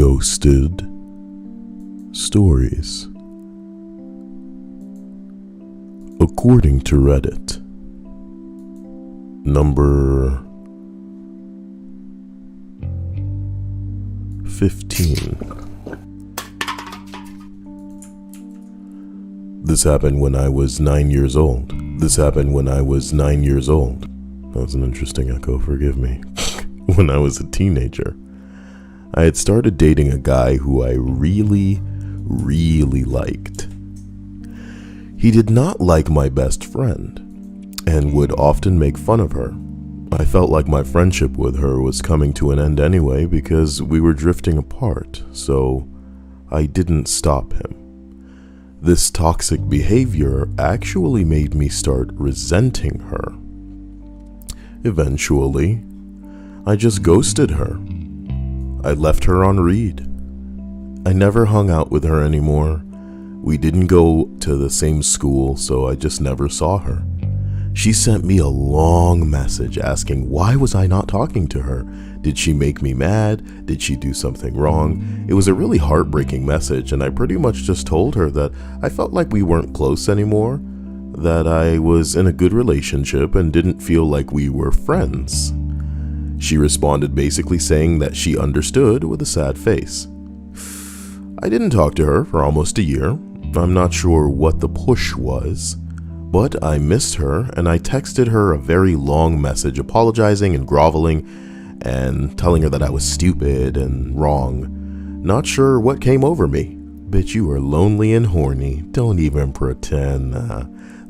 Ghosted Stories. According to Reddit, number 15. This happened when I was 9 years old. That was an interesting echo, forgive me. When I was a teenager, I had started dating a guy who I really liked. He did not like my best friend and would often make fun of her. I felt like my friendship with her was coming to an end anyway because we were drifting apart, so I didn't stop him. This toxic behavior actually made me start resenting her. Eventually, I just ghosted her. I left her on read. I never hung out with her anymore. We didn't go to the same school, so I just never saw her. She sent me a long message asking why was I not talking to her? Did she make me mad? Did she do something wrong? It was a really heartbreaking message, and I pretty much just told her that I felt like we weren't close anymore, that I was in a good relationship and didn't feel like we were friends. She responded basically saying that she understood with a sad face. I didn't talk to her for almost a year. I'm not sure what the push was, but I missed her and I texted her a very long message apologizing and groveling and telling her that I was stupid and wrong. Not sure what came over me. Bitch, you are lonely and horny. Don't even pretend.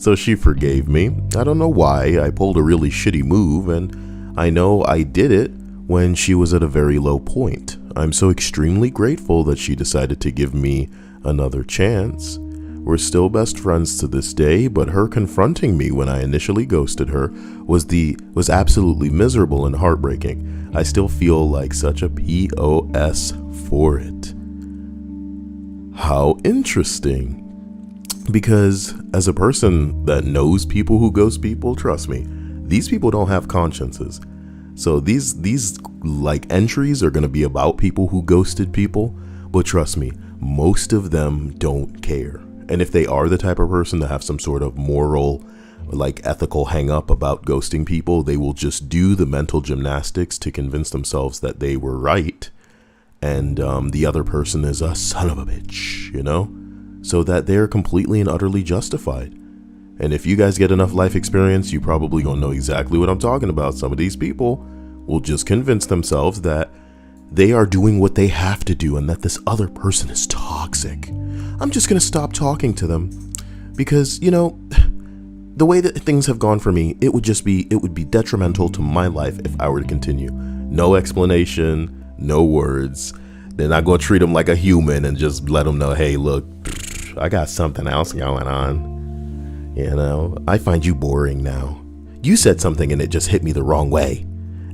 So she forgave me. I don't know why. I pulled a really shitty move, and I know I did it when she was at a very low point. I'm so extremely grateful that she decided to give me another chance. We're still best friends to this day, but her confronting me when I initially ghosted her was absolutely miserable and heartbreaking. I still feel like such a POS for it. How interesting. Because as a person that knows people who ghost people, trust me, these people don't have consciences. So these like entries are going to be about people who ghosted people, but trust me, most of them don't care. And if they are the type of person to have some sort of moral, like ethical hang up about ghosting people, they will just do the mental gymnastics to convince themselves that they were right and the other person is a son of a bitch, you know, so that they're completely and utterly justified. And if you guys get enough life experience, you probably gonna know exactly what I'm talking about. Some of these people will just convince themselves that they are doing what they have to do and that this other person is toxic. I'm just gonna stop talking to them because, you know, the way that things have gone for me, it would be detrimental to my life if I were to continue. No explanation, no words. They're not gonna treat them like a human and just let them know, hey, look, I got something else going on. You know, I find you boring now. You said something and it just hit me the wrong way.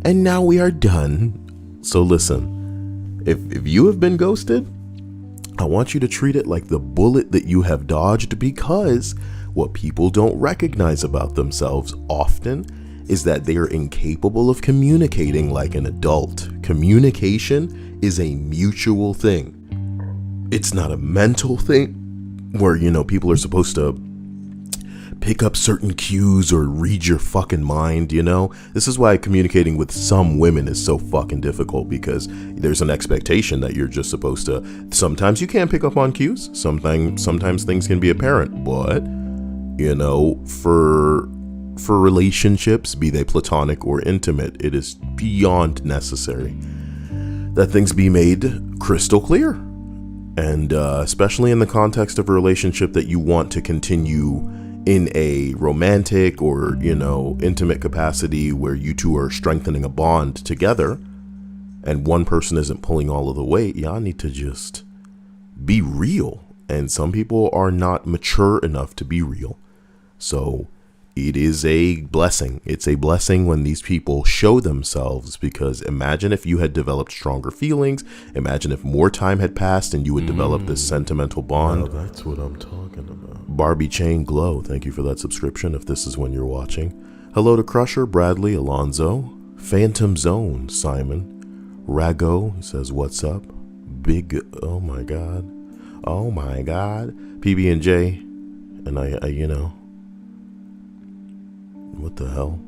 And now we are done. So listen, if you have been ghosted, I want you to treat it like the bullet that you have dodged, because what people don't recognize about themselves often is that they are incapable of communicating like an adult. Communication is a mutual thing. It's not a mental thing where, you know, people are supposed to pick up certain cues or read your fucking mind, you know? This is why communicating with some women is so fucking difficult, because there's an expectation that you're just supposed to. Sometimes you can't pick up on cues. Sometimes things can be apparent, but, you know, for relationships, be they platonic or intimate, it is beyond necessary that things be made crystal clear. And especially in the context of a relationship that you want to continue in a romantic or, you know, intimate capacity where you two are strengthening a bond together and one person isn't pulling all of the weight, y'all need to just be real. And some people are not mature enough to be real. So it is a blessing. It's a blessing when these people show themselves, because imagine if you had developed stronger feelings. Imagine if more time had passed and you would develop this sentimental bond. Well, that's what I'm talking about. Barbie Chain Glow, thank you for that subscription if this is when you're watching. Hello to Crusher, Bradley, Alonzo, Phantom Zone, Simon, Rago says, what's up? big, oh my God, PB&J, and I what the hell?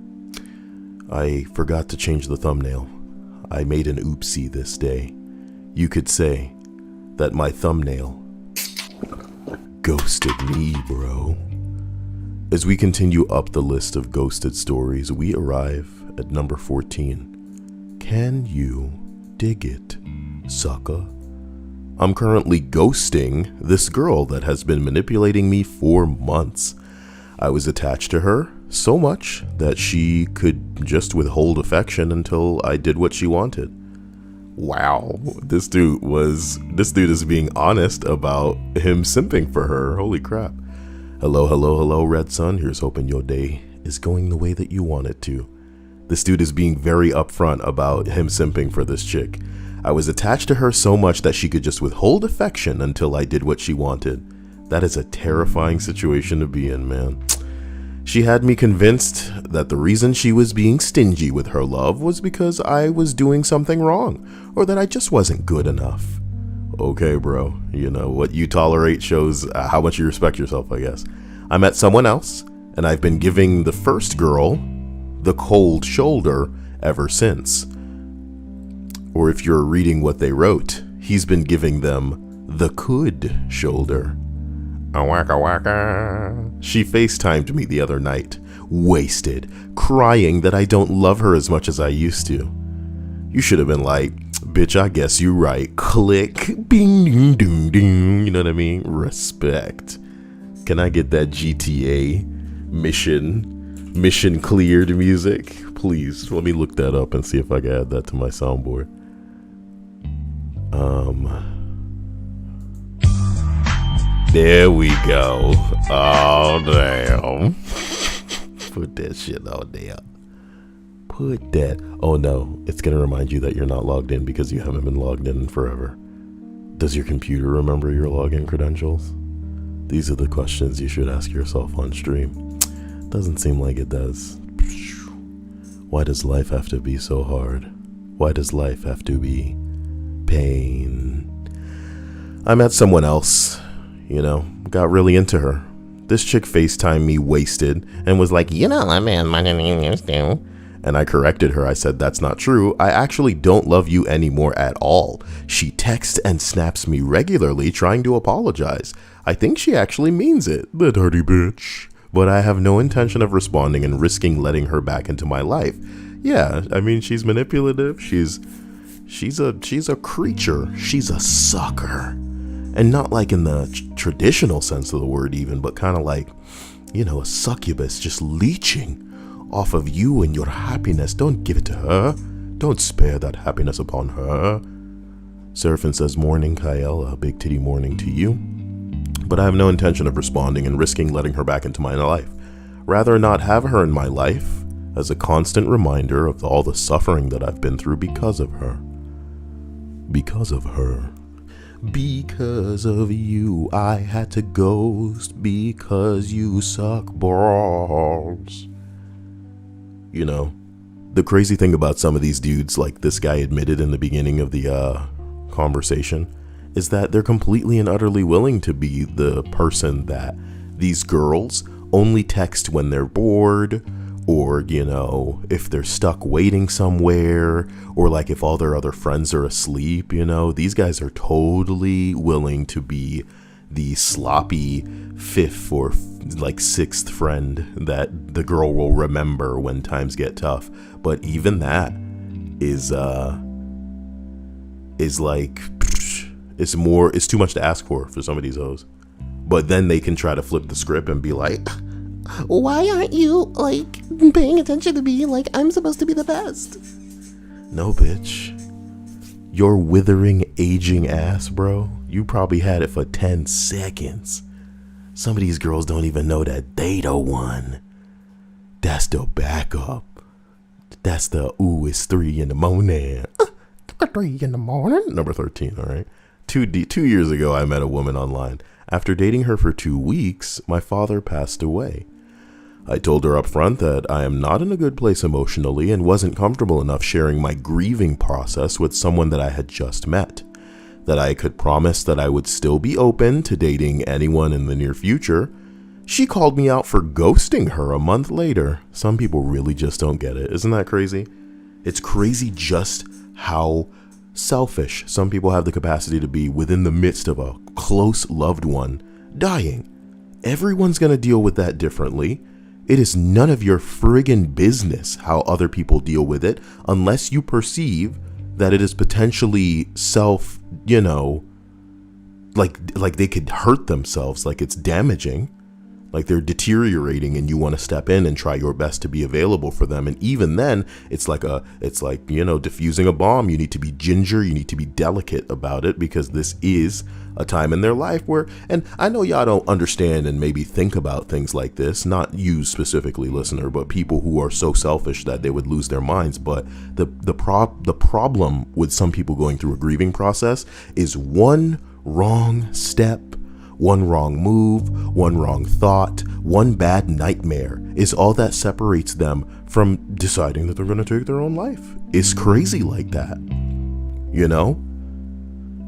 I forgot to change the thumbnail. I made an oopsie this day. You could say that my thumbnail ghosted me, bro. As we continue up the list of ghosted stories, we arrive at number 14. Can you dig it, sucker? I'm currently ghosting this girl that has been manipulating me for months. I was attached to her so much that she could just withhold affection until I did what she wanted. Wow, this dude is being honest about him simping for her. Holy crap. Hello, Red Sun. Here's hoping your day is going the way that you want it to. This dude is being very upfront about him simping for this chick. I was attached to her so much that she could just withhold affection until I did what she wanted. That is a terrifying situation to be in, man. She had me convinced that the reason she was being stingy with her love was because I was doing something wrong, or that I just wasn't good enough. Okay, bro, you know, what you tolerate shows how much you respect yourself, I guess. I met someone else, and I've been giving the first girl the cold shoulder ever since. Or if you're reading what they wrote, he's been giving them the could shoulder. Waka waka. She FaceTimed me the other night, wasted, crying that I don't love her as much as I used to. You should have been like, bitch, I guess you right. Click, bing, ding, ding, ding. You know what I mean? Respect. Can I get that GTA mission cleared music? Please, let me look that up and see if I can add that to my soundboard. There we go. Oh, damn. Put that shit on there. Put that. Oh, no. It's going to remind you that you're not logged in because you haven't been logged in forever. Does your computer remember your login credentials? These are the questions you should ask yourself on stream. Doesn't seem like it does. Why does life have to be so hard? Why does life have to be pain? I met someone else. You know, got really into her. This chick FaceTimed me wasted and was like, you know, I'm in my name used to. And I corrected her. I said, that's not true. I actually don't love you anymore at all. She texts and snaps me regularly trying to apologize. I think she actually means it, the dirty bitch. But I have no intention of responding and risking letting her back into my life. Yeah, I mean, she's manipulative. She's a creature. She's a sucker. And not like in the traditional sense of the word even, but kind of like, you know, a succubus just leeching off of you and your happiness. Don't give it to her. Don't spare that happiness upon her. Seraphin says, morning, Kyle. A big titty morning to you. But I have no intention of responding and risking letting her back into my life. Rather not have her in my life as a constant reminder of all the suffering that I've been through because of her. Because of her. Because of you, I had to ghost because you suck balls. You know, the crazy thing about some of these dudes, like this guy admitted in the beginning of the conversation, is that they're completely and utterly willing to be the person that these girls only text when they're bored, or, you know, if they're stuck waiting somewhere, or like if all their other friends are asleep, you know, these guys are totally willing to be the sloppy fifth or like sixth friend that the girl will remember when times get tough. But even that is like, it's too much to ask for some of these hoes. But then they can try to flip the script and be like, why aren't you, like, paying attention to me? Like, I'm supposed to be the best. No, bitch. Your withering, aging ass, bro. You probably had it for 10 seconds. Some of these girls don't even know that they the one. That's the backup. That's the, ooh, it's 3 in the morning. 3 in the morning? Number 13, all right? 2 years ago, I met a woman online. After dating her for 2 weeks, my father passed away. I told her up front that I am not in a good place emotionally and wasn't comfortable enough sharing my grieving process with someone that I had just met. that I could promise that I would still be open to dating anyone in the near future, she called me out for ghosting her a month later. Some people really just don't get it. Isn't that crazy? It's crazy just how selfish some people have the capacity to be within the midst of a close loved one dying. Everyone's going to deal with that differently. It is none of your friggin' business how other people deal with it unless you perceive that it is potentially like they could hurt themselves, like it's damaging, like they're deteriorating, and you want to step in and try your best to be available for them. And even then, it's like diffusing a bomb. You need to be ginger. You need to be delicate about it, because this is a time in their life where, and I know y'all don't understand and maybe think about things like this, not you specifically, listener, but people who are so selfish that they would lose their minds. But the problem with some people going through a grieving process is one wrong step, one wrong move, one wrong thought, one bad nightmare is all that separates them from deciding that they're going to take their own life. It's crazy like that.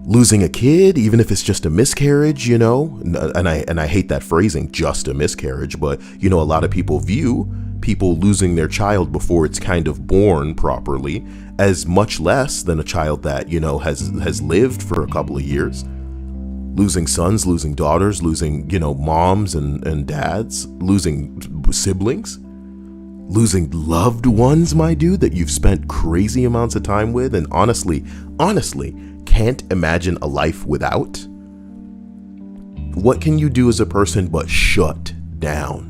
Losing a kid, even if it's just a miscarriage, and I hate that phrasing, just a miscarriage, but a lot of people view people losing their child before it's kind of born properly as much less than a child that, has lived for a couple of years. Losing sons, losing daughters, losing, moms and dads, losing siblings, losing loved ones, my dude, that you've spent crazy amounts of time with and honestly can't imagine a life without. What can you do as a person but shut down?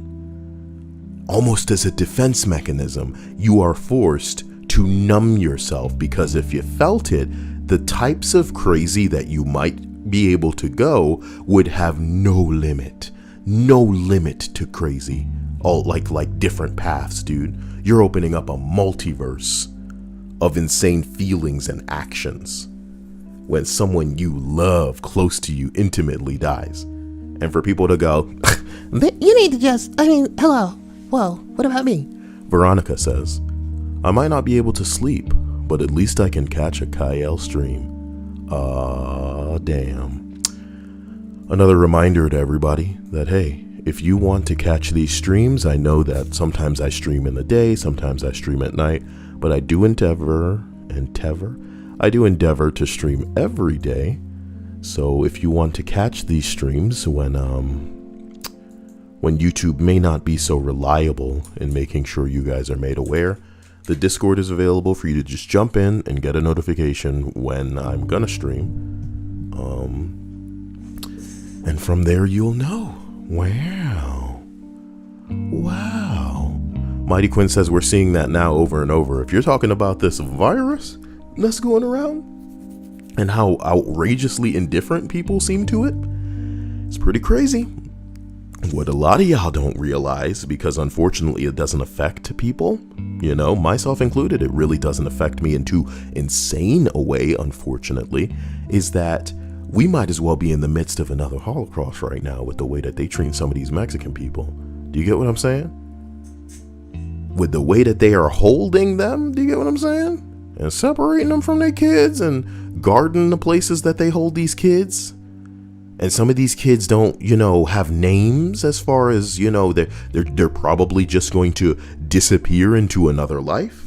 Almost as a defense mechanism, you are forced to numb yourself, because if you felt it, the types of crazy that you might be able to go would have no limit to crazy. All like different paths, dude. You're opening up a multiverse of insane feelings and actions when someone you love close to you intimately dies. And for people to go, you need to hello, whoa, what about me? Veronica says, I might not be able to sleep, but at least I can catch a Kyle stream. Damn. Another reminder to everybody that, hey, if you want to catch these streams, I know that sometimes I stream in the day, sometimes I stream at night, but I do endeavor to stream every day. So if you want to catch these streams when YouTube may not be so reliable in making sure you guys are made aware, the Discord is available for you to just jump in and get a notification when I'm gonna stream. And from there you'll know. Wow. Mighty Quinn says we're seeing that now over and over. If you're talking about this virus that's going around and how outrageously indifferent people seem to it, it's pretty crazy. What a lot of y'all don't realize, because unfortunately it doesn't affect people, myself included, it really doesn't affect me in too insane a way, unfortunately, is that we might as well be in the midst of another Holocaust right now with the way that they treat some of these Mexican people. Do you get what I'm saying? With the way that they are holding them, do you get what I'm saying? And separating them from their kids and guarding the places that they hold these kids. And some of these kids don't, have names, as far as, they're probably just going to disappear into another life.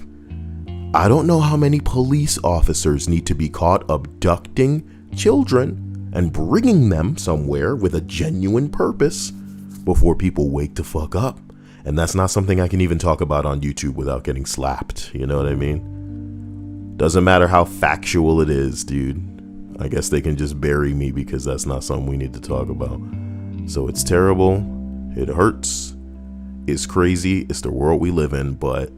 I don't know how many police officers need to be caught abducting children and bringing them somewhere with a genuine purpose before people wake the fuck up. And that's not something I can even talk about on YouTube without getting slapped. You know what I mean? Doesn't matter how factual it is, dude. I guess they can just bury me because that's not something we need to talk about. So it's terrible. It hurts. It's crazy. It's the world we live in. But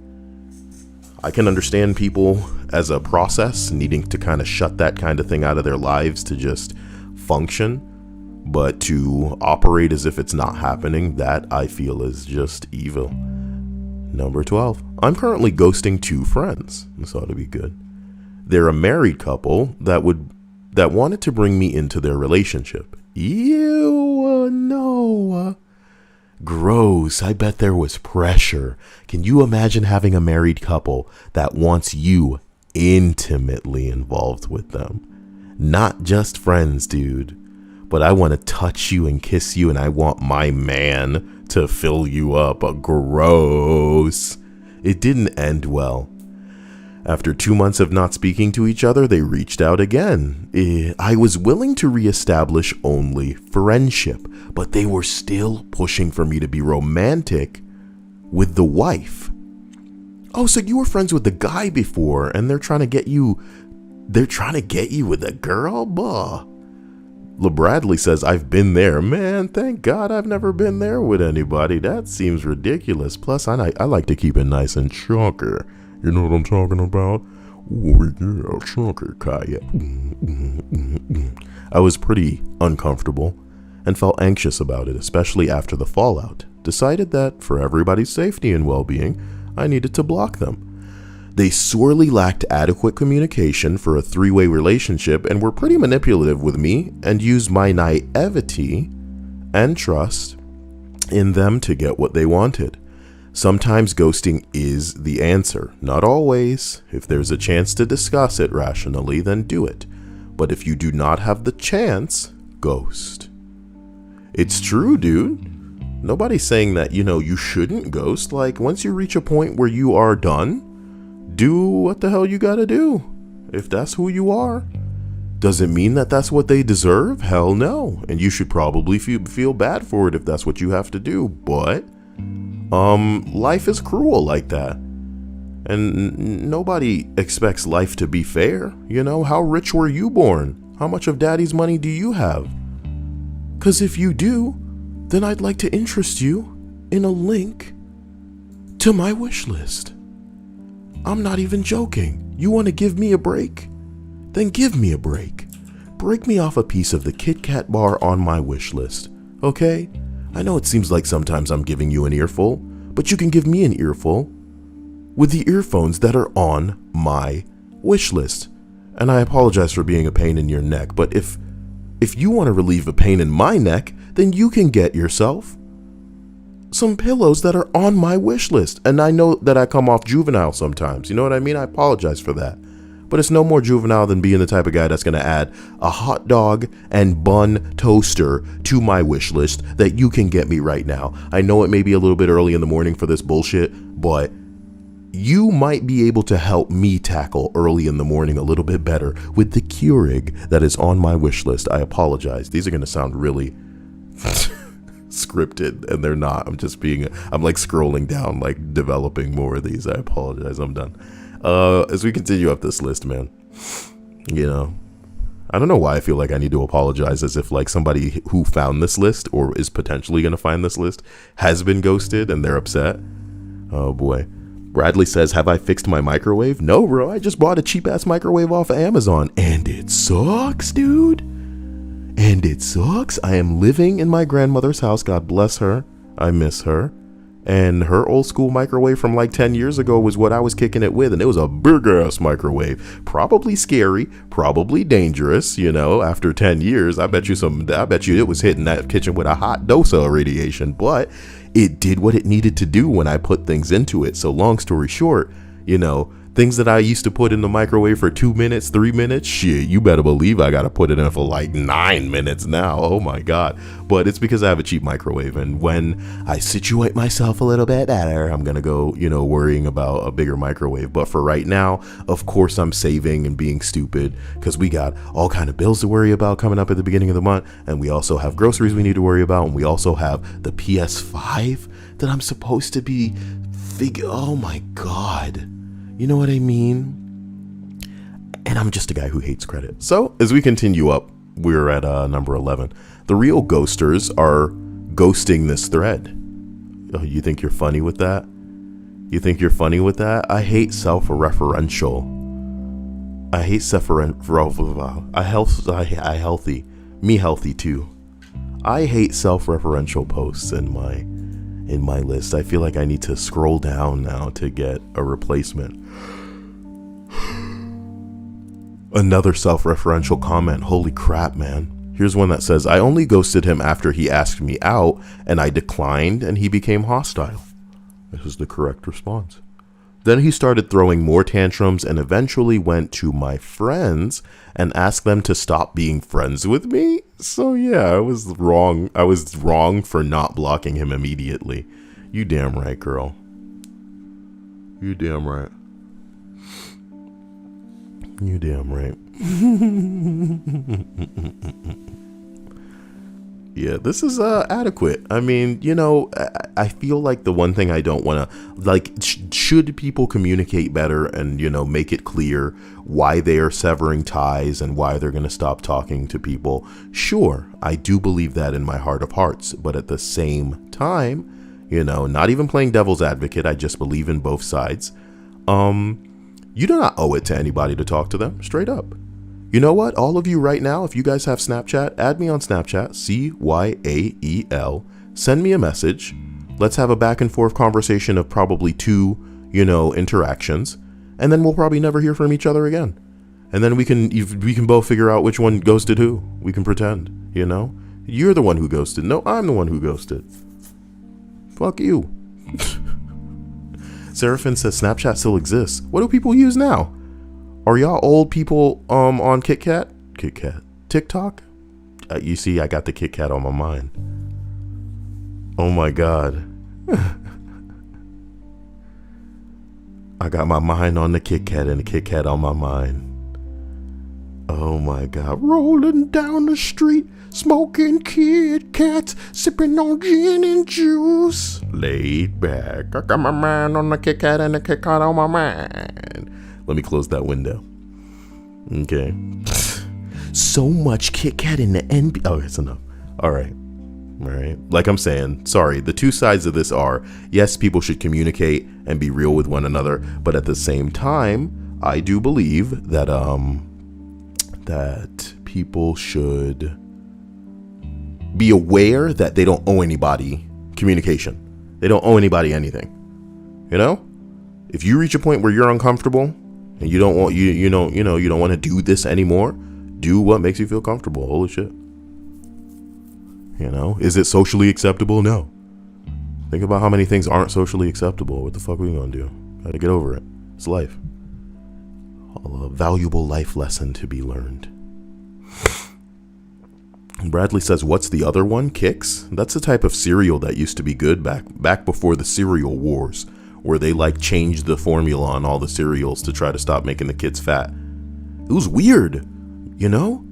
I can understand people as a process needing to kind of shut that kind of thing out of their lives to just function. But to operate as if it's not happening, that I feel is just evil. Number 12. I'm currently ghosting 2 friends. This ought to be good. They're a married couple that wanted to bring me into their relationship. Ew, no. Gross. I bet there was pressure. Can you imagine having a married couple that wants you intimately involved with them? Not just friends, dude. But I want to touch you and kiss you, and I want my man to fill you up. Gross. It didn't end well. After 2 months of not speaking to each other, they reached out again. I was willing to reestablish only friendship, but they were still pushing for me to be romantic with the wife. Oh, so you were friends with the guy before, and they're trying to get you with a girl? Bah. LeBradley says, I've been there. Man, thank God I've never been there with anybody. That seems ridiculous. Plus, I like to keep it nice and chunker. You know what I'm talking about? Oh, yeah, chunker, Kaya. I was pretty uncomfortable and felt anxious about it, especially after the fallout. Decided that for everybody's safety and well-being, I needed to block them. They sorely lacked adequate communication for a three-way relationship and were pretty manipulative with me and used my naivety and trust in them to get what they wanted. Sometimes ghosting is the answer. Not always. If there's a chance to discuss it rationally, then do it. But if you do not have the chance, ghost. It's true, dude. Nobody's saying that, you shouldn't ghost. Like, once you reach a point where you are done, do what the hell you gotta do. If that's who you are. Does it mean that that's what they deserve? Hell no. And you should probably feel bad for it if that's what you have to do. But life is cruel like that. And nobody expects life to be fair. How rich were you born? How much of daddy's money do you have? 'Cause if you do, then I'd like to interest you in a link to my wish list. I'm not even joking. You want to give me a break? Then give me a break. Break me off a piece of the Kit Kat bar on my wish list, okay? I know it seems like sometimes I'm giving you an earful, but you can give me an earful with the earphones that are on my wish list. And I apologize for being a pain in your neck, but if you want to relieve a pain in my neck, then you can get yourself some pillows that are on my wish list. And I know that I come off juvenile sometimes. You know what I mean? I apologize for that. But it's no more juvenile than being the type of guy that's going to add a hot dog and bun toaster to my wish list that you can get me right now. I know it may be a little bit early in the morning for this bullshit, but you might be able to help me tackle early in the morning a little bit better with the Keurig that is on my wish list. I apologize. These are going to sound really scripted, and they're not. I'm like scrolling down, like developing more of these. I apologize. I'm done. As we continue up this list, man, I don't know why I feel like I need to apologize as if like somebody who found this list or is potentially going to find this list has been ghosted and they're upset. Oh boy. Bradley says, have I fixed my microwave? No, bro. I just bought a cheap ass microwave off of Amazon and it sucks, dude. And it sucks. I am living in my grandmother's house. God bless her. I miss her. And her old school microwave from like 10 years ago was what I was kicking it with. And it was a big ass microwave. Probably scary, probably dangerous, after 10 years. I bet you it was hitting that kitchen with a hot dose of radiation. But it did what it needed to do when I put things into it. So long story short, things that I used to put in the microwave for 2 minutes, 3 minutes, shit, you better believe I got to put it in for like 9 minutes now. Oh my God. But it's because I have a cheap microwave. And when I situate myself a little bit better, I'm going to go, worrying about a bigger microwave. But for right now, of course, I'm saving and being stupid because we got all kind of bills to worry about coming up at the beginning of the month. And we also have groceries we need to worry about. And we also have the PS5 that I'm supposed to be oh my God. You know what I mean? And I'm just a guy who hates credit. So as we continue up, we're at number 11. The real ghosters are ghosting this thread. Oh, you think you're funny with that? You think you're funny with that? I hate self-referential. I hate healthy too. I hate self-referential posts in my list. I feel like I need to scroll down now to get a replacement. Another self-referential comment. Holy crap, man. Here's one that says, I only ghosted him after he asked me out and I declined and he became hostile. This is the correct response. Then he started throwing more tantrums and eventually went to my friends and asked them to stop being friends with me. So yeah, I was wrong. I was wrong for not blocking him immediately. You damn right, girl. You damn right. You damn right. Yeah, this is adequate. I mean, you know, I feel like the one thing I don't want to, like, should people communicate better and, you know, make it clear why they are severing ties and why they're going to stop talking to people? Sure, I do believe that in my heart of hearts. But at the same time, you know, not even playing devil's advocate, I just believe in both sides. You do not owe it to anybody to talk to them, straight up. You know what? All of you right now, if you guys have Snapchat, add me on Snapchat, CYAEL. Send me a message. Let's have a back and forth conversation of probably 2, you know, interactions. And then we'll probably never hear from each other again. And then we can both figure out which one ghosted who. We can pretend, you know? You're the one who ghosted. No, I'm the one who ghosted. Fuck you. Seraphin says Snapchat still exists. What do people use now? Are y'all old people on KitKat? TikTok? You see, I got the KitKat on my mind. Oh my God. I got my mind on the KitKat and the KitKat on my mind. Oh my God. Rolling down the street, smoking Kit Kats, sipping on gin and juice. Laid back. I got my mind on the Kit Kat and the Kit Kat on my mind. Let me close that window. Okay. So much Kit Kat in the NB. Oh, it's enough. All right. All right. Like I'm saying, sorry. The two sides of this are, yes, people should communicate and be real with one another, but at the same time, I do believe that that people should be aware that they don't owe anybody communication. They don't owe anybody anything. You know? If you reach a point where you're uncomfortable and you don't want you don't want to do this anymore, do what makes you feel comfortable. Holy shit. You know? Is it socially acceptable? No. Think about how many things aren't socially acceptable. What the fuck are we gonna do? Gotta get over it. It's life. A valuable life lesson to be learned. Bradley says, what's the other one? Kix? That's the type of cereal that used to be good back before the cereal wars, where they like changed the formula on all the cereals to try to stop making the kids fat. It was weird, you know?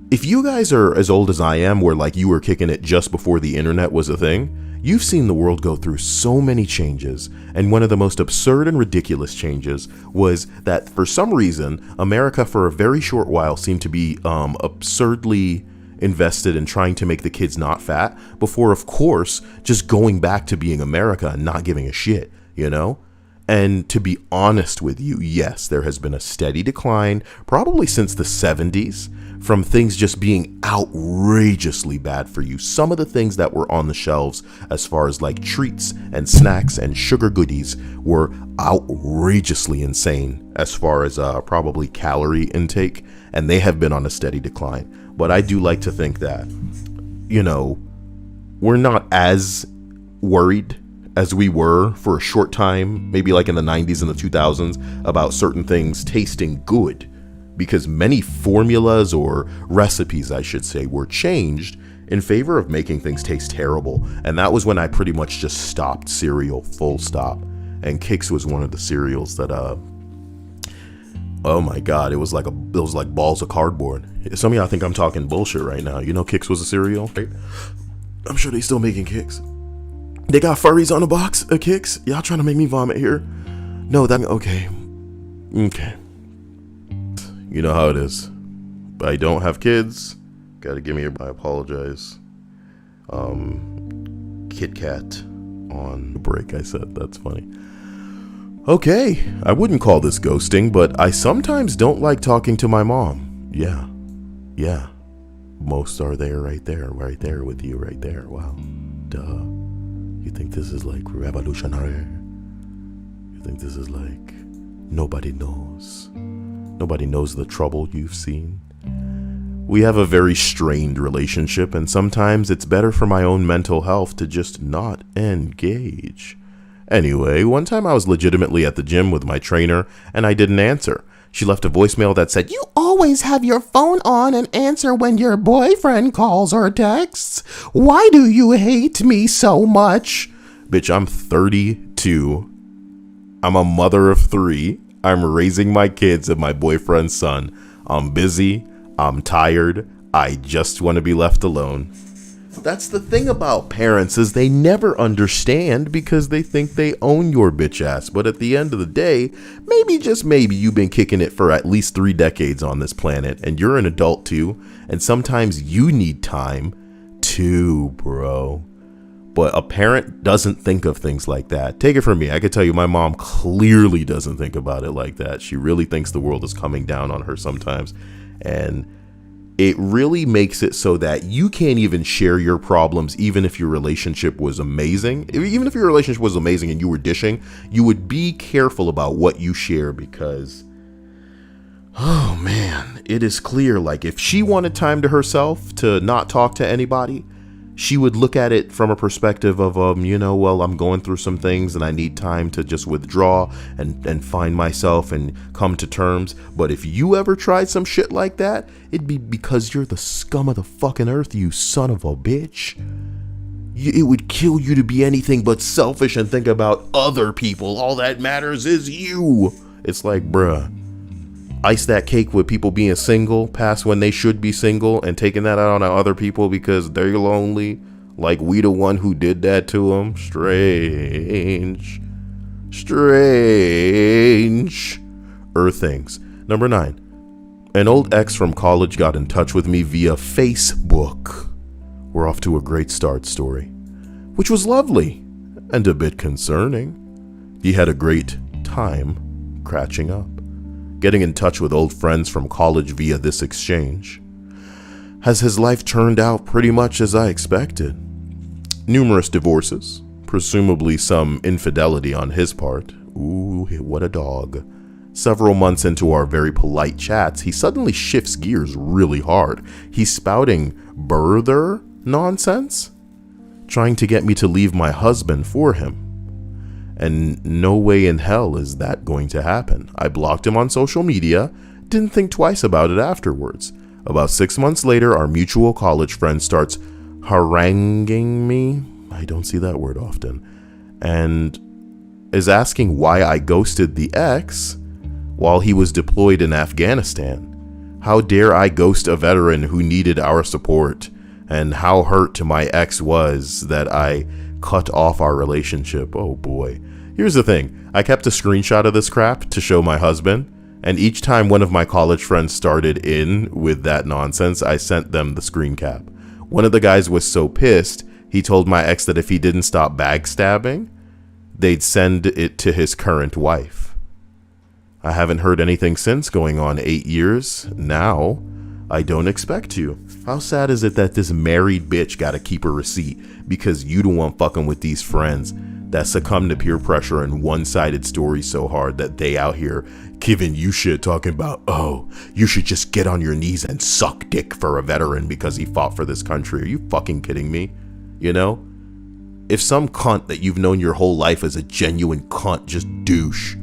If you guys are as old as I am, where like you were kicking it just before the internet was a thing, you've seen the world go through so many changes, and one of the most absurd and ridiculous changes was that for some reason, America for a very short while seemed to be absurdly invested in trying to make the kids not fat before, of course, just going back to being America and not giving a shit, you know? And to be honest with you, yes, there has been a steady decline, probably since the 70s, from things just being outrageously bad for you. Some of the things that were on the shelves as far as like treats and snacks and sugar goodies were outrageously insane as far as probably calorie intake, and they have been on a steady decline. But I do like to think that, you know, we're not as worried as we were for a short time, maybe like in the 90s and the 2000s, about certain things tasting good, because many formulas or recipes, I should say, were changed in favor of making things taste terrible. And that was when I pretty much just stopped cereal, full stop. And Kix was one of the cereals that, oh my God, it was like balls of cardboard. Some of y'all think I'm talking bullshit right now. You know Kix was a cereal, right? I'm sure they still making Kix. They got furries on the box of Kix? Y'all trying to make me vomit here? No, okay. You know how it is. I don't have kids. Gotta give me I apologize. Kit Kat on the break, I said. That's funny. Okay, I wouldn't call this ghosting, but I sometimes don't like talking to my mom. Yeah. Most are there, right there with you, right there. Wow. Duh. You think this is like revolutionary? You think this is like nobody knows? Nobody knows the trouble you've seen? We have a very strained relationship, and sometimes it's better for my own mental health to just not engage. Anyway, one time I was legitimately at the gym with my trainer and I didn't answer. She left a voicemail that said, "You Always have your phone on and answer when your boyfriend calls or texts. Why do you hate me so much?" Bitch, I'm 32. I'm a mother of 3. I'm raising my kids and my boyfriend's son. I'm busy. I'm tired. I just want to be left alone. That's the thing about parents, is they never understand because they think they own your bitch ass. But at the end of the day, maybe, just maybe, you've been kicking it for at least 3 decades on this planet and you're an adult too. And sometimes you need time too, bro. But a parent doesn't think of things like that. Take it from me. I could tell you my mom clearly doesn't think about it like that. She really thinks the world is coming down on her sometimes. And it really makes it so that you can't even share your problems, even if your relationship was amazing. Even if your relationship was amazing and you were dishing, you would be careful about what you share because, oh man, it is clear. Like, if she wanted time to herself to not talk to anybody, she would look at it from a perspective of, well, I'm going through some things and I need time to just withdraw and find myself and come to terms. But if you ever tried some shit like that, it'd be because you're the scum of the fucking earth, you son of a bitch. It would kill you to be anything but selfish and think about other people. All that matters is you. It's like, bruh. Ice that cake with people being single past when they should be single and taking that out on other people because they're lonely, like we the one who did that to them. Strange. Things. Number 9. An old ex from college got in touch with me via Facebook. We're off to a great start story, which was lovely and a bit concerning. He had a great time catching up. Getting in touch with old friends from college via this exchange. Has his life turned out pretty much as I expected? Numerous divorces, presumably some infidelity on his part. Ooh, what a dog. Several months into our very polite chats, he suddenly shifts gears really hard. He's spouting birther nonsense, trying to get me to leave my husband for him. And no way in hell is that going to happen. I blocked him on social media, didn't think twice about it afterwards. About 6 months later, our mutual college friend starts haranguing me. I don't see that word often. And is asking why I ghosted the ex while he was deployed in Afghanistan. How dare I ghost a veteran who needed our support? And how hurt to my ex was that I cut off our relationship. Oh boy. Here's the thing. I kept a screenshot of this crap to show my husband, and each time one of my college friends started in with that nonsense, I sent them the screen cap. One of the guys was so pissed, he told my ex that if he didn't stop backstabbing, they'd send it to his current wife. I haven't heard anything since, going on 8 years now. I don't expect to. How sad is it that this married bitch gotta keep a receipt because you don't want fucking with these friends that succumb to peer pressure and one-sided stories so hard that they out here giving you shit, talking about, oh, you should just get on your knees and suck dick for a veteran because he fought for this country. Are you fucking kidding me? You know? If some cunt that you've known your whole life as a genuine cunt, just douche,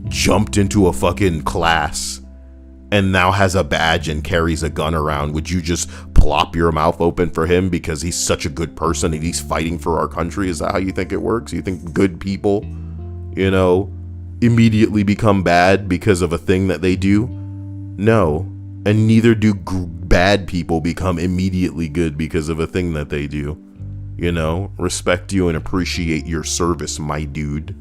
jumped into a fucking class and now has a badge and carries a gun around, would you just plop your mouth open for him because he's such a good person and he's fighting for our country? Is that how you think it works? You think good people, immediately become bad because of a thing that they do? No. And neither do bad people become immediately good because of a thing that they do. Respect you and appreciate your service, my dude.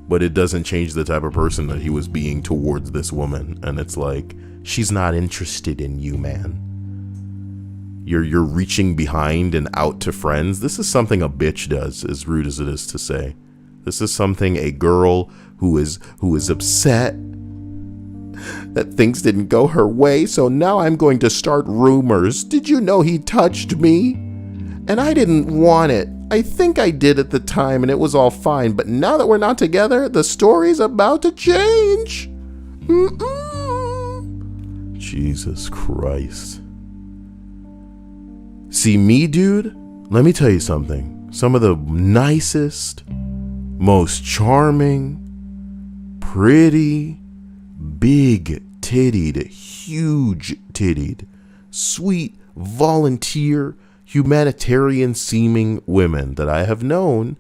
But it doesn't change the type of person that he was being towards this woman. And it's like, she's not interested in you, man. You're reaching behind and out to friends. This is something a bitch does, as rude as it is to say. This is something a girl who is upset that things didn't go her way, so now I'm going to start rumors. Did you know he touched me? And I didn't want it. I think I did at the time and it was all fine, but now that we're not together, the story's about to change. Jesus Christ. See, me, dude, let me tell you something. Some of the nicest, most charming, pretty, big tittied, huge tittied, sweet, volunteer, humanitarian seeming women that I have known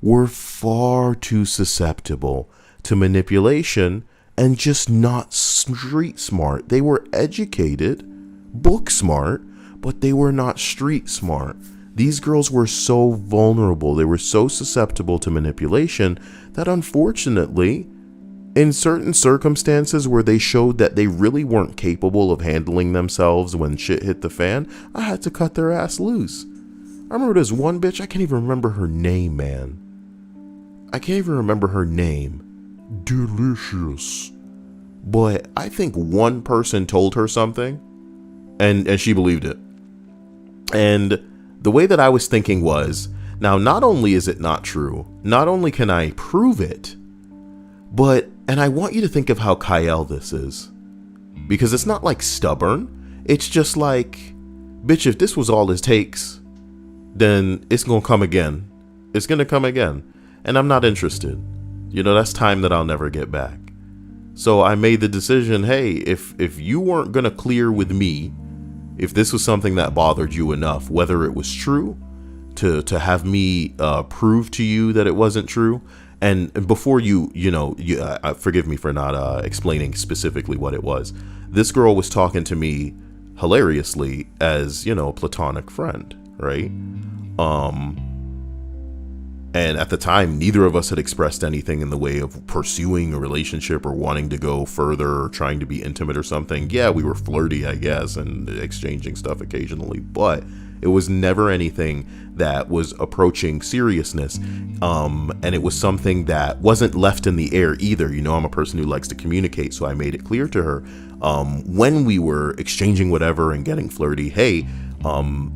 were far too susceptible to manipulation and just not street smart. They were educated, book smart, but they were not street smart. These girls were so vulnerable, they were so susceptible to manipulation that unfortunately, in certain circumstances where they showed that they really weren't capable of handling themselves when shit hit the fan, I had to cut their ass loose. I remember this one bitch, I can't even remember her name, man. I can't even remember her name. Delicious. But I think one person told her something and she believed it. And the way that I was thinking was, now not only is it not true, not only can I prove it, but, and I want you to think of how Kyle this is. Because it's not like stubborn. It's just like, bitch, if this was all it takes, then it's gonna come again. It's gonna come again. And I'm not interested. You know, that's time that I'll never get back. So I made the decision, hey, if you weren't going to clear with me, if this was something that bothered you enough, whether it was true, to have me prove to you that it wasn't true, and before you forgive me for not explaining specifically what it was. This girl was talking to me hilariously as, you know, a platonic friend, right? And at the time, neither of us had expressed anything in the way of pursuing a relationship or wanting to go further or trying to be intimate or something. Yeah, we were flirty, I guess, and exchanging stuff occasionally, but it was never anything that was approaching seriousness. And it was something that wasn't left in the air either. You know, I'm a person who likes to communicate, so I made it clear to her when we were exchanging whatever and getting flirty, hey,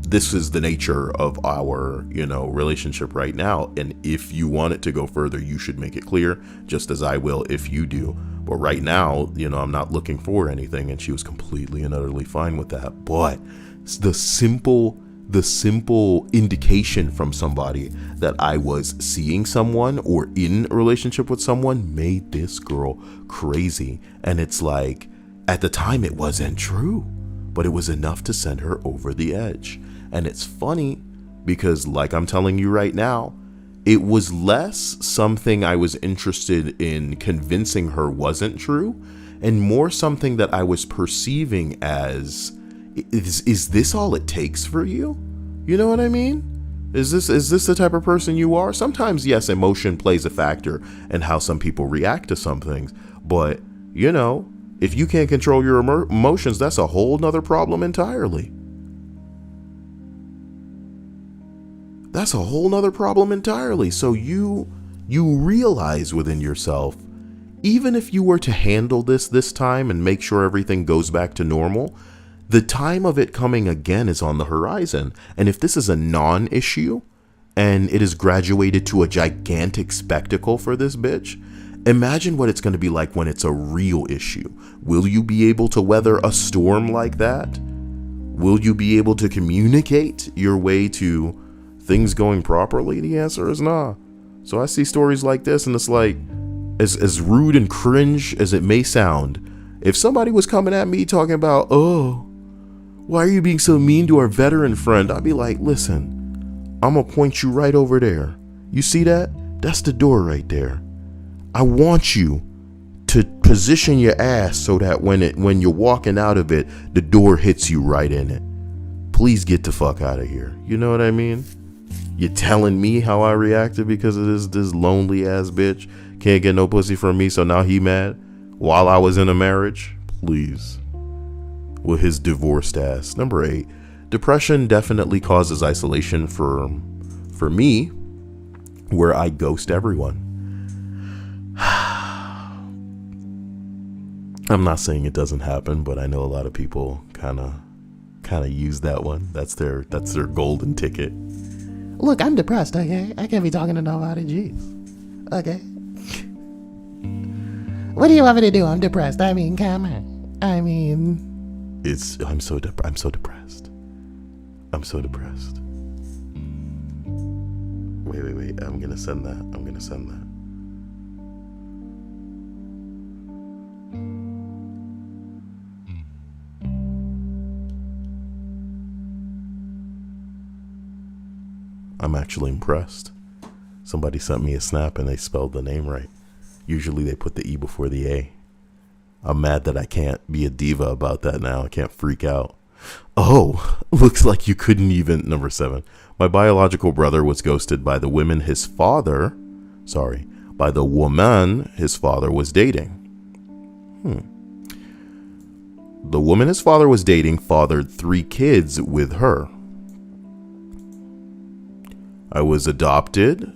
this is the nature of our, you know, relationship right now. And if you want it to go further, you should make it clear, just as I will if you do. But right now, you know, I'm not looking for anything. And she was completely and utterly fine with that. But the simple indication from somebody that I was seeing someone or in a relationship with someone made this girl crazy. And it's like, at the time it wasn't true, but it was enough to send her over the edge. And it's funny because, like I'm telling you right now, it was less something I was interested in convincing her wasn't true, and more something that I was perceiving as, is this all it takes for you? You know what I mean? Is this the type of person you are? Sometimes, yes, emotion plays a factor in how some people react to some things, but, you know, if you can't control your emotions, that's a whole nother problem entirely. That's a whole nother problem entirely. So you realize within yourself, even if you were to handle this time and make sure everything goes back to normal, the time of it coming again is on the horizon. And if this is a non-issue and it is graduated to a gigantic spectacle for this bitch, imagine what it's going to be like when it's a real issue. Will you be able to weather a storm like that? Will you be able to communicate your way to things going properly? The answer is nah. So I see stories like this and it's like, as rude and cringe as it may sound, if somebody was coming at me talking about, oh, why are you being so mean to our veteran friend? I'd be like, listen, I'm going to point you right over there. You see that? That's the door right there. I want you to position your ass so that when you're walking out of it, the door hits you right in it. Please get the fuck out of here. You know what I mean? You're telling me how I reacted because of this lonely ass bitch can't get no pussy from me, so now he mad while I was in a marriage? Please. With his divorced ass. Number 8, depression definitely causes isolation for me, where I ghost everyone. I'm not saying it doesn't happen, but I know a lot of people kind of use that one. That's their golden ticket. Look, I'm depressed, okay? I can't be talking to nobody, jeez. Okay. What do you want me to do? I'm depressed. I mean, come on. I mean... I'm so depressed. I'm so depressed. Wait. I'm gonna send that. I'm actually impressed. Somebody sent me a snap and they spelled the name right. Usually they put the E before the A. I'm mad that I can't be a diva about that now. I can't freak out. Oh, looks like you couldn't even. Number 7. My biological brother was ghosted by the woman his father was dating. The woman his father was dating fathered 3 kids with her. I was adopted,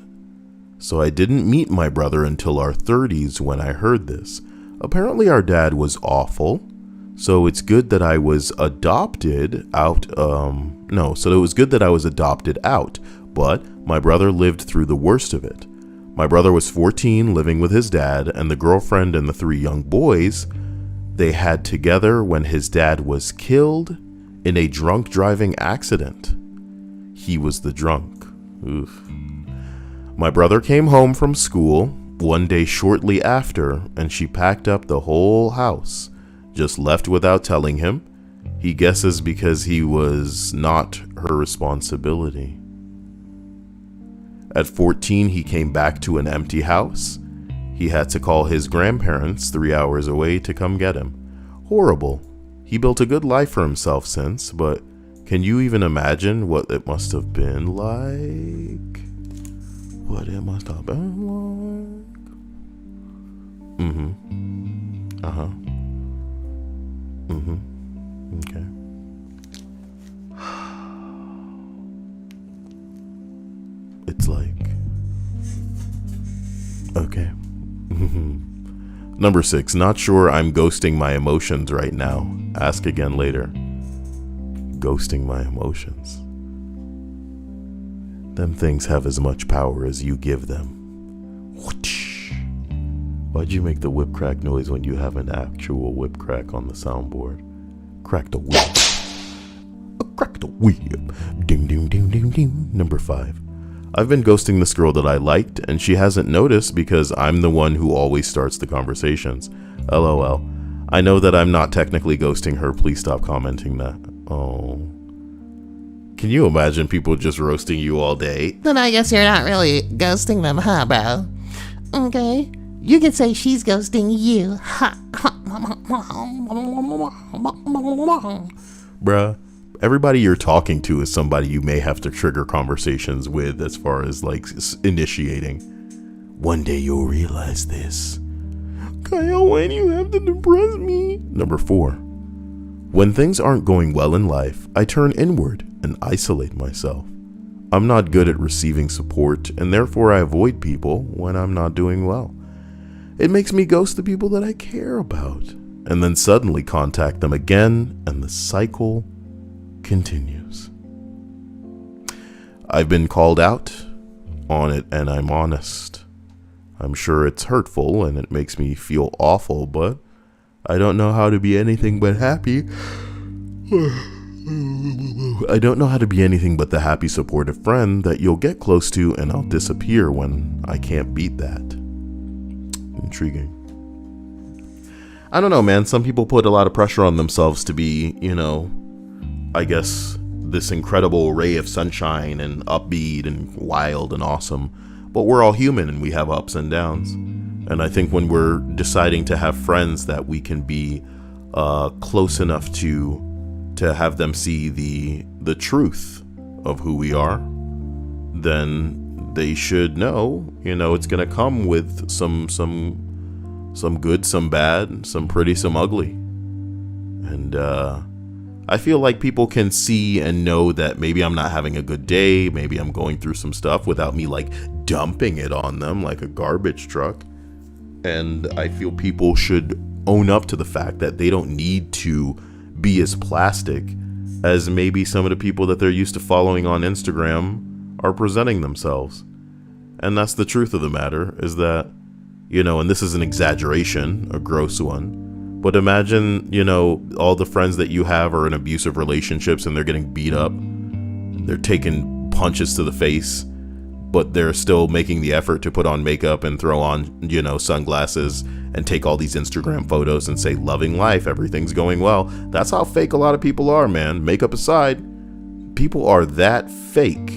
so I didn't meet my brother until our 30s when I heard this. Apparently our dad was awful, so it's good that I was adopted out. So it was good that I was adopted out, but my brother lived through the worst of it. My brother was 14, living with his dad, and the girlfriend and the 3 young boys they had together when his dad was killed in a drunk driving accident. He was the drunk. Oof. My brother came home from school one day shortly after, and she packed up the whole house, just left without telling him. He guesses because he was not her responsibility. At 14, he came back to an empty house. He had to call his grandparents 3 hours away to come get him. Horrible. He built a good life for himself since, but can you even imagine what it must have been like? What it must have been like? Okay. It's like, okay. Number 6, not sure I'm ghosting my emotions right now. Ask again later. Ghosting my emotions. Them things have as much power as you give them. Why'd you make the whip crack noise when you have an actual whip crack on the soundboard? Crack the whip. Crack the whip. Ding, ding, ding, ding, ding. Number 5. I've been ghosting this girl that I liked, and she hasn't noticed because I'm the one who always starts the conversations. LOL. I know that I'm not technically ghosting her. Please stop commenting that. Oh. Can you imagine people just roasting you all day? Then I guess you're not really ghosting them, huh, bro? Okay. You could say she's ghosting you. Bruh, everybody you're talking to is somebody you may have to trigger conversations with as far as like initiating. One day you'll realize this. Kyle, why do you have to depress me? Number 4. When things aren't going well in life, I turn inward and isolate myself. I'm not good at receiving support, and therefore I avoid people when I'm not doing well. It makes me ghost the people that I care about, and then suddenly contact them again, and the cycle continues. I've been called out on it, and I'm honest. I'm sure it's hurtful, and it makes me feel awful, but I don't know how to be anything but happy. I don't know how to be anything but the happy, supportive friend that you'll get close to, and I'll disappear when I can't beat that. Intriguing. I don't know, man. Some people put a lot of pressure on themselves to be, I guess, this incredible ray of sunshine and upbeat and wild and awesome. But we're all human and we have ups and downs. And I think when we're deciding to have friends that we can be close enough to have them see the truth of who we are, then they should know, it's going to come with some good, some bad, some pretty, some ugly. And I feel like people can see and know that maybe I'm not having a good day, maybe I'm going through some stuff without me like dumping it on them like a garbage truck. And I feel people should own up to the fact that they don't need to be as plastic as maybe some of the people that they're used to following on Instagram are presenting themselves. And that's the truth of the matter, is that, and this is an exaggeration, a gross one, but imagine, all the friends that you have are in abusive relationships and they're getting beat up, they're taking punches to the face, but they're still making the effort to put on makeup and throw on, sunglasses and take all these Instagram photos and say, loving life, everything's going well. That's how fake a lot of people are, man. Makeup aside, people are that fake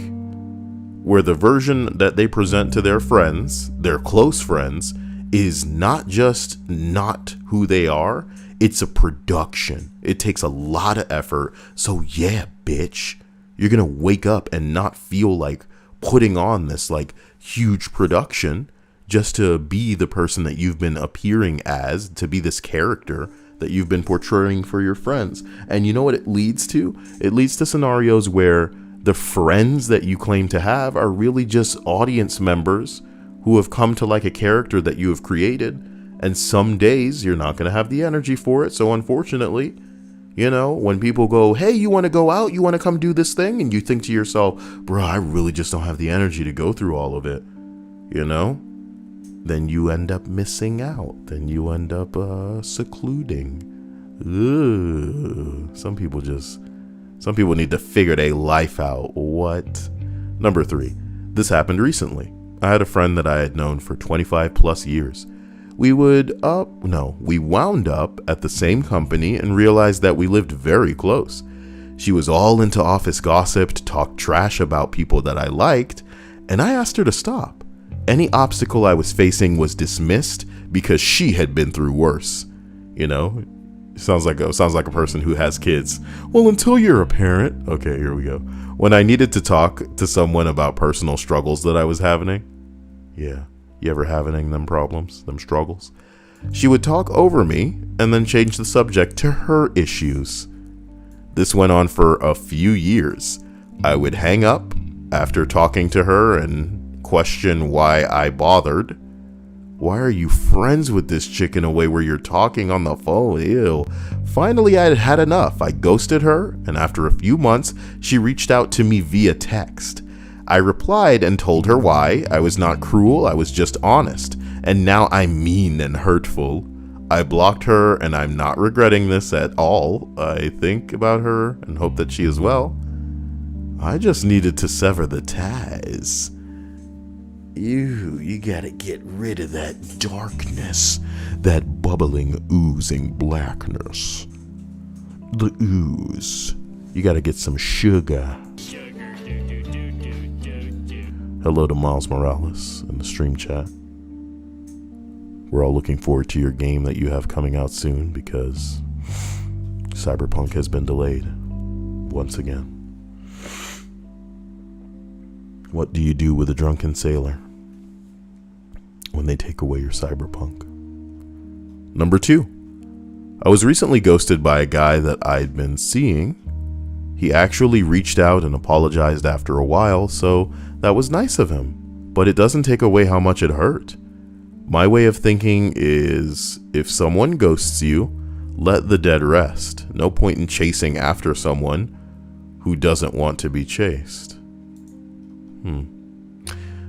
where the version that they present to their friends, their close friends, is not just not who they are, it's a production. It takes a lot of effort. So yeah, bitch, you're gonna wake up and not feel like putting on this like huge production just to be the person that you've been appearing as, to be this character that you've been portraying for your friends. And you know what it leads to? It leads to scenarios where the friends that you claim to have are really just audience members who have come to like a character that you have created. And some days you're not going to have the energy for it. So unfortunately, you know, when people go, hey, you want to go out? You want to come do this thing? And you think to yourself, bro, I really just don't have the energy to go through all of it. You know, then you end up missing out. Then you end up secluding. Ugh. Some people need to figure their life out. What? Number 3, this happened recently. I had a friend that I had known for 25 plus years. We wound up at the same company and realized that we lived very close. She was all into office gossip, talked trash about people that I liked, and I asked her to stop. Any obstacle I was facing was dismissed because she had been through worse. You know, sounds like a person who has kids. Well, until you're a parent. Okay, here we go. When I needed to talk to someone about personal struggles that I was having. Yeah. You ever having them problems, them struggles? She would talk over me and then change the subject to her issues. This went on for a few years. I would hang up after talking to her and question why I bothered. Why are you friends with this chick in a way where you're talking on the phone? Ew. Finally, I had had enough. I ghosted her, and after a few months, she reached out to me via text. I replied and told her why. I was not cruel, I was just honest. And now I'm mean and hurtful. I blocked her and I'm not regretting this at all. I think about her and hope that she is well. I just needed to sever the ties. You gotta get rid of that darkness, that bubbling, oozing blackness. The ooze. You gotta get some sugar. Hello to Miles Morales in the stream chat. We're all looking forward to your game that you have coming out soon because Cyberpunk has been delayed once again. What do you do with a drunken sailor when they take away your Cyberpunk? Number 2. I was recently ghosted by a guy that I'd been seeing. He actually reached out and apologized after a while, so that was nice of him, but it doesn't take away how much it hurt. My way of thinking is, if someone ghosts you, let the dead rest. No point in chasing after someone who doesn't want to be chased.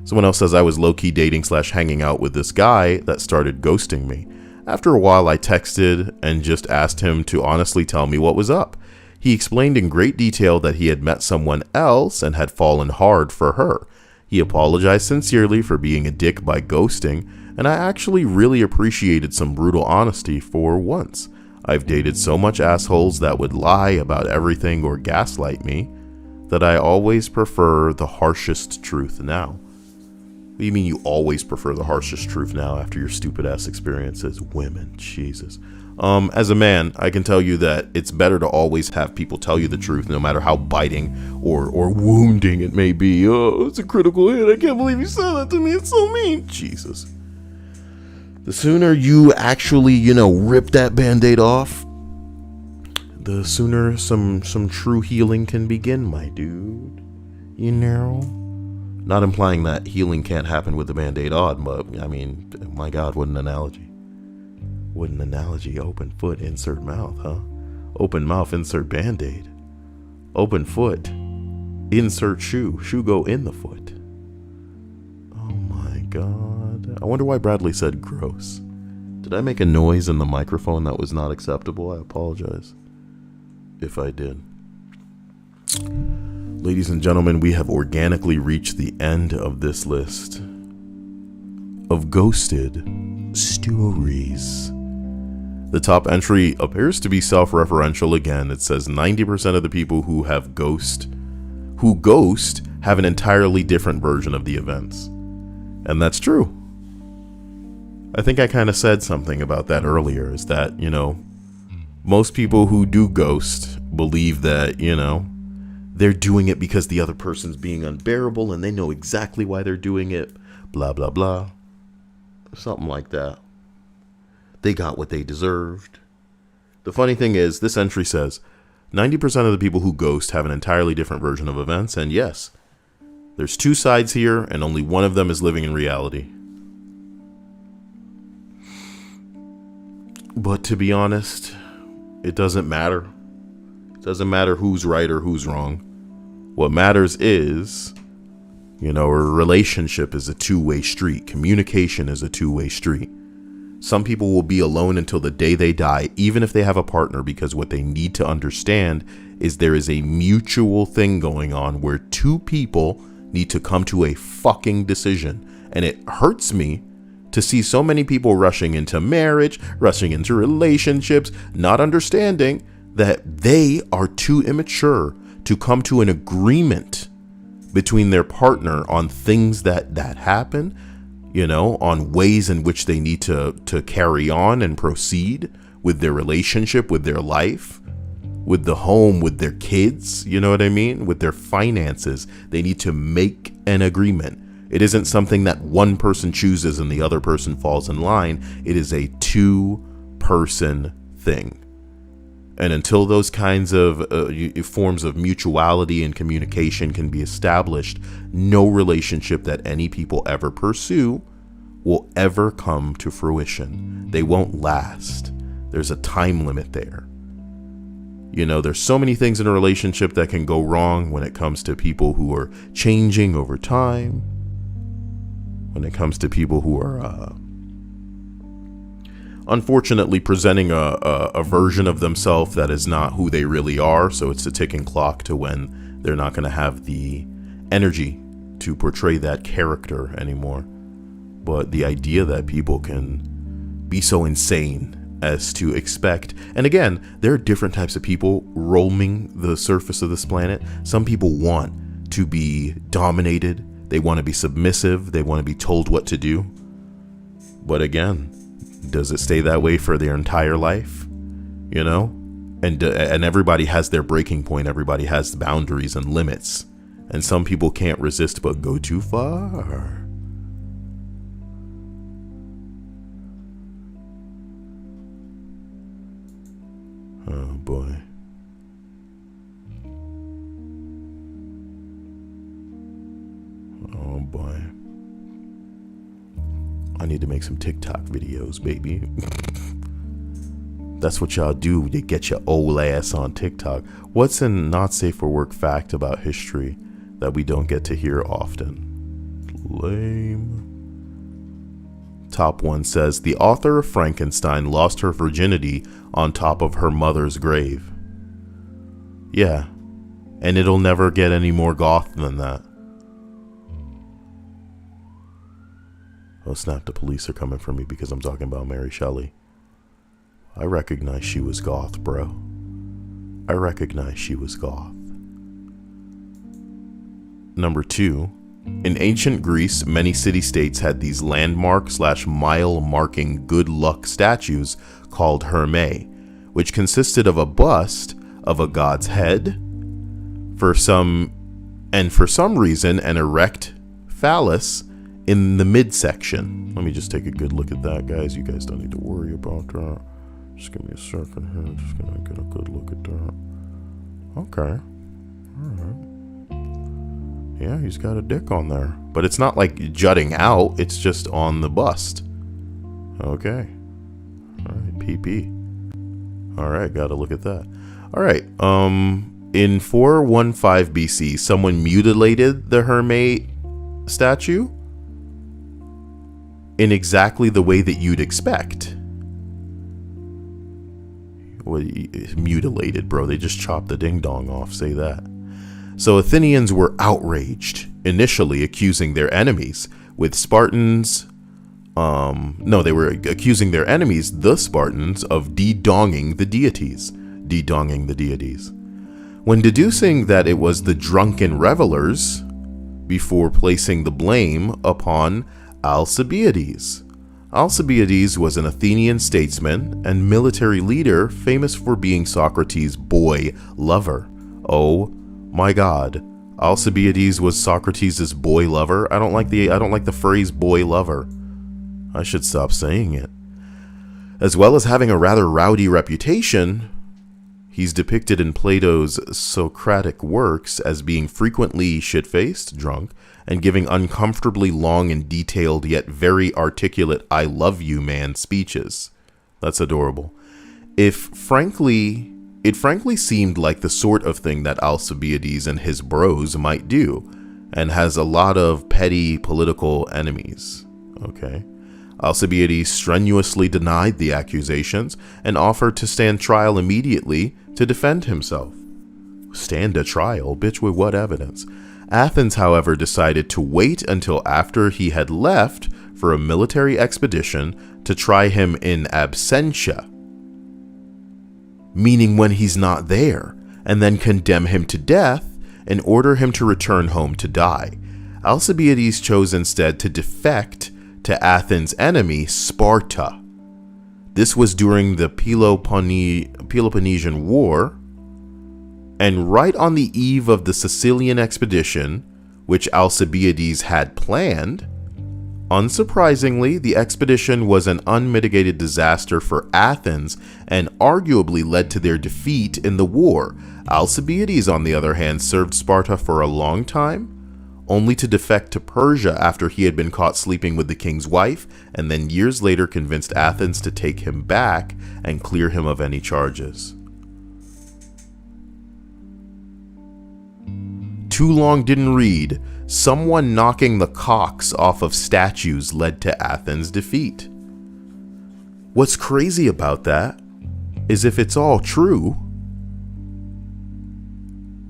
Someone else says I was low-key dating / hanging out with this guy that started ghosting me. After a while, I texted and just asked him to honestly tell me what was up. He explained in great detail that he had met someone else and had fallen hard for her. He apologized sincerely for being a dick by ghosting, and I actually really appreciated some brutal honesty for once. I've dated so much assholes that would lie about everything or gaslight me that I always prefer the harshest truth now. What do you mean you always prefer the harshest truth now after your stupid ass experiences? Women, Jesus. As a man, I can tell you that it's better to always have people tell you the truth, no matter how biting or wounding it may be. Oh, it's a critical hit. I can't believe you said that to me. It's so mean. Jesus. The sooner you actually, rip that Band-Aid off, the sooner some true healing can begin, my dude. Not implying that healing can't happen with the Band-Aid on, but, I mean, my God, what an analogy. What an analogy. Open foot, insert mouth, huh? Open mouth, insert Band-Aid. Open foot, insert shoe. Shoe go in the foot. Oh my God. I wonder why Bradley said gross. Did I make a noise in the microphone that was not acceptable? I apologize if I did. Ladies and gentlemen, we have organically reached the end of this list of ghosted stories. The top entry appears to be self-referential again. It says 90% of the people who ghost have an entirely different version of the events. And that's true. I think I kind of said something about that earlier, is that, most people who do ghost believe that, they're doing it because the other person's being unbearable and they know exactly why they're doing it, blah, blah, blah. Something like that. They got what they deserved. The funny thing is, this entry says 90% of the people who ghost have an entirely different version of events, and yes, there's two sides here, and only one of them is living in reality. But to be honest, it doesn't matter. It doesn't matter who's right or who's wrong. What matters is, a relationship is a two-way street. Communication is a two-way street. Some people will be alone until the day they die, even if they have a partner, because what they need to understand is there is a mutual thing going on where two people need to come to a fucking decision. And it hurts me to see so many people rushing into marriage, rushing into relationships, not understanding that they are too immature to come to an agreement between their partner on things that happen, on ways in which they need to carry on and proceed with their relationship, with their life, with the home, with their kids, you know what I mean? With their finances. They need to make an agreement. It isn't something that one person chooses and the other person falls in line. It is a two-person thing. And until those kinds of forms of mutuality and communication can be established, no relationship that any people ever pursue will ever come to fruition. They won't last. There's a time limit there. There's so many things in a relationship that can go wrong when it comes to people who are changing over time. When it comes to people who are unfortunately presenting a version of themselves that is not who they really are. So it's a ticking clock to when they're not going to have the energy to portray that character anymore. But the idea that people can be so insane as to expect, and again, there are different types of people roaming the surface of this planet. Some people want to be dominated. They want to be submissive. They want to be told what to do. But again, does it stay that way for their entire life? And everybody has their breaking point. Everybody has boundaries and limits. And some people can't resist but go too far. Oh boy. Oh boy. I need to make some TikTok videos, baby. That's what y'all do to get your old ass on TikTok. What's a not safe for work fact about history that we don't get to hear often? Lame. Top one says, the author of Frankenstein lost her virginity on top of her mother's grave. Yeah, and it'll never get any more goth than that. Oh snap, the police are coming for me because I'm talking about Mary Shelley. I recognize she was goth, bro. I recognize she was goth. Number 2, in ancient Greece, many city-states had these landmark/mile marking good luck statues called Hermae, which consisted of a bust of a god's head, for some reason an erect phallus in the midsection. Let me just take a good look at that, guys. You guys don't need to worry about that. Just give me a second here. I'm just gonna get a good look at that. Okay. Alright. Yeah, he's got a dick on there. But it's not like jutting out, it's just on the bust. Okay. Alright, PP. Alright, gotta look at that. Alright, in 415 BC, someone mutilated the Hermae statue in exactly the way that you'd expect. Well, mutilated, bro. They just chopped the ding-dong off, say that. So Athenians were outraged, initially accusing their enemies, with Spartans... they were accusing their enemies, the Spartans, of de-donging the deities. De-donging the deities. When deducing that it was the drunken revelers before placing the blame upon Alcibiades. Alcibiades was an Athenian statesman and military leader famous for being Socrates' boy lover. Oh my God. Alcibiades was Socrates' boy lover. I don't like the phrase boy lover. I should stop saying it. As well as having a rather rowdy reputation, he's depicted in Plato's Socratic works as being frequently shit-faced, drunk, and giving uncomfortably long and detailed yet very articulate "I love you, man" speeches. That's adorable. It frankly seemed like the sort of thing that Alcibiades and his bros might do, and has a lot of petty political enemies. Okay. Alcibiades strenuously denied the accusations and offered to stand trial immediately to defend himself. Stand a trial? Bitch, with what evidence? Athens, however, decided to wait until after he had left for a military expedition to try him in absentia, meaning when he's not there, and then condemn him to death and order him to return home to die. Alcibiades chose instead to defect to Athens' enemy, Sparta. This was during the Peloponnesian War, and right on the eve of the Sicilian expedition, which Alcibiades had planned. Unsurprisingly, the expedition was an unmitigated disaster for Athens and arguably led to their defeat in the war. Alcibiades, on the other hand, served Sparta for a long time, only to defect to Persia after he had been caught sleeping with the king's wife, and then years later convinced Athens to take him back and clear him of any charges. Too long didn't read. Someone knocking the cocks off of statues led to Athens' defeat. What's crazy about that is if it's all true,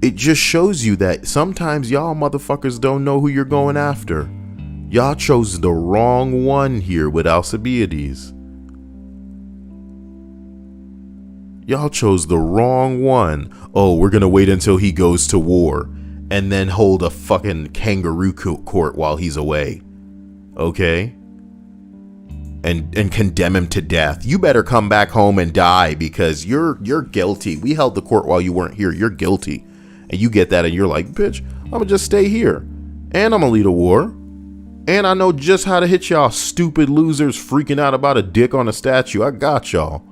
it just shows you that sometimes y'all motherfuckers don't know who you're going after. Y'all chose the wrong one here with Alcibiades. Y'all chose the wrong one. Oh, we're gonna wait until he goes to war and then hold a fucking kangaroo court while he's away. Okay? And condemn him to death. You better come back home and die because you're guilty. We held the court while you weren't here. You're guilty. And you get that and you're like, bitch, I'm gonna just stay here. And I'm gonna lead a war. And I know just how to hit y'all stupid losers freaking out about a dick on a statue. I got y'all.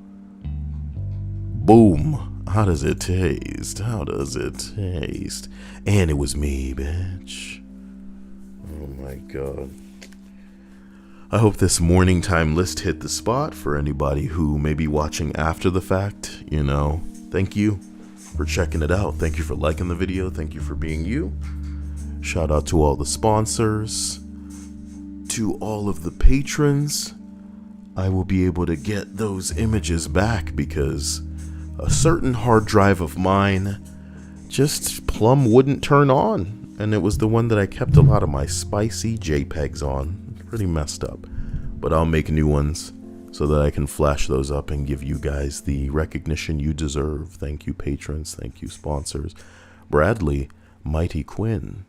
Boom. How does it taste? How does it taste? And it was me, bitch. Oh my God. I hope this morning time list hit the spot for anybody who may be watching after the fact. You know, thank you for checking it out. Thank you for liking the video. Thank you for being you. Shout out to all the sponsors, to all of the patrons. I will be able to get those images back because a certain hard drive of mine just plumb wouldn't turn on, and it was the one that I kept a lot of my spicy JPEGs on. Pretty messed up, but I'll make new ones so that I can flash those up and give you guys the recognition you deserve. Thank you, patrons. Thank you, sponsors. Bradley, Mighty Quinn,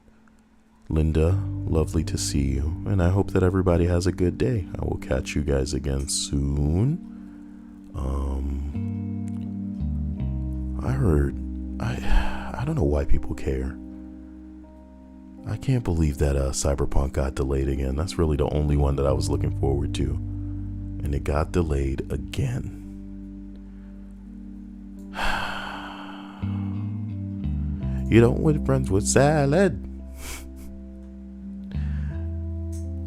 Linda, lovely to see you, and I hope that everybody has a good day. I will catch you guys again soon. I don't know why people care. I can't believe that Cyberpunk got delayed again. That's really the only one that I was looking forward to. And it got delayed again. You don't want friends with salad.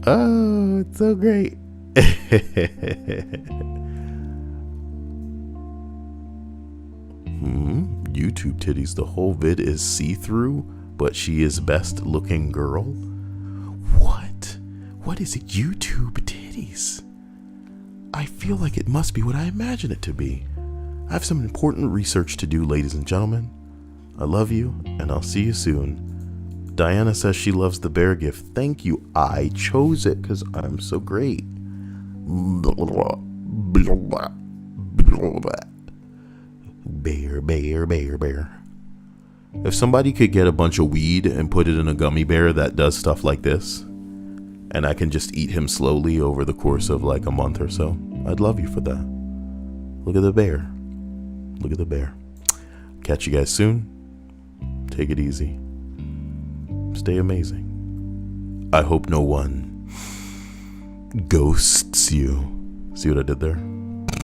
Oh, it's so great. YouTube titties. The whole vid is see-through, but she is best looking girl. What? What is it? YouTube titties? I feel like it must be what I imagine it to be. I have some important research to do, ladies and gentlemen. I love you, and I'll see you soon. Diana says she loves the bear gift. Thank you. I chose it because I'm so great. Bear, bear, bear, bear. If somebody could get a bunch of weed and put it in a gummy bear that does stuff like this, and I can just eat him slowly over the course of like a month or so, I'd love you for that. Look at the bear. Look at the bear. Catch you guys soon. Take it easy. Stay amazing. I hope no one ghosts you. See what I did there?